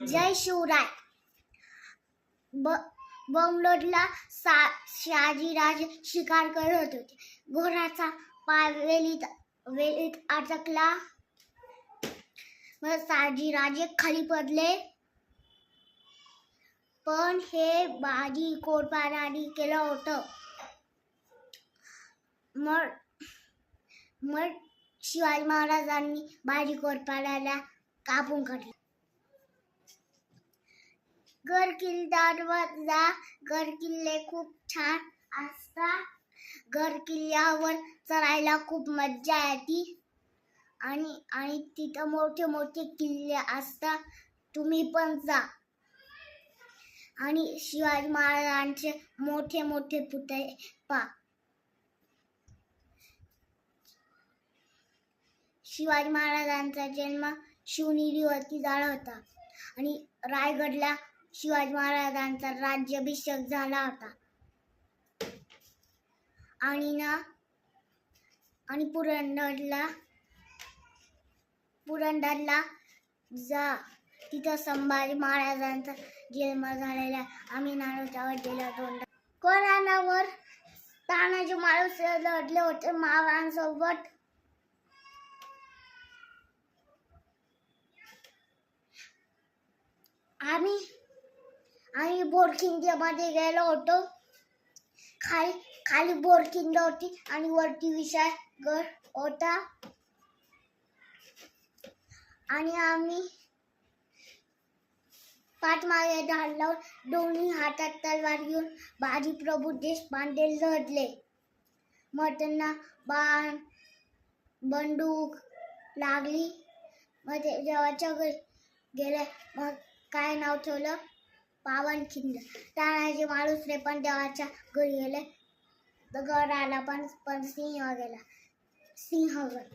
जय शिवराय. बंगलोरला शहाजीराजे शिकार करत होते. घोड्याचा पाय वेलीत अडकला. मग शहाजीराजे खाली पडले. पण हे बाजी घोरपडाने केलं होतं. मग शिवाजी महाराजांनी बाजी घोरपड्याला काबून काढलं. गडकिल्ले खूप छान असतात. गडकिल्ल्यावर चढायला खूप मज्जा येते. आणि तिथं मोठे मोठे किल्ले असतात. तुम्ही पण जा. आणि शिवाजी महाराजांचे मोठे मोठे पुतळे पहा. शिवाजी महाराजांचा जन्म शिवनेरीवरती झाला होता. आणि रायगडला शिवाजी महाराजांचा राज्याभिषेक झाला होता. आणि पुरंदरला जा. तिथं संभाजी महाराजांचा जन्म झालेला. आम्ही नारोटावर गेलो दोनदा. कोणावर तानाजी मालुस लढले होते महाराजांसोबत. आम्ही बोरखिंडमध्ये गेलो होतो. खाली बोरखिंड होती आणि वरती विशाळगड होता. आणि आम्ही पाठमागे ढाल दोन्ही हातात तलवार घेऊन बाजी प्रभू देशपांडे लढले. मग त्यांना बाण बंदूक लागली. मग ते देवाच्या घरी गेले. मग काय नाव ठेवलं? पावनखिंड. तानाजी मालुसरे पण देवाच्या घरी गेले. गड आला पण सिंहगड.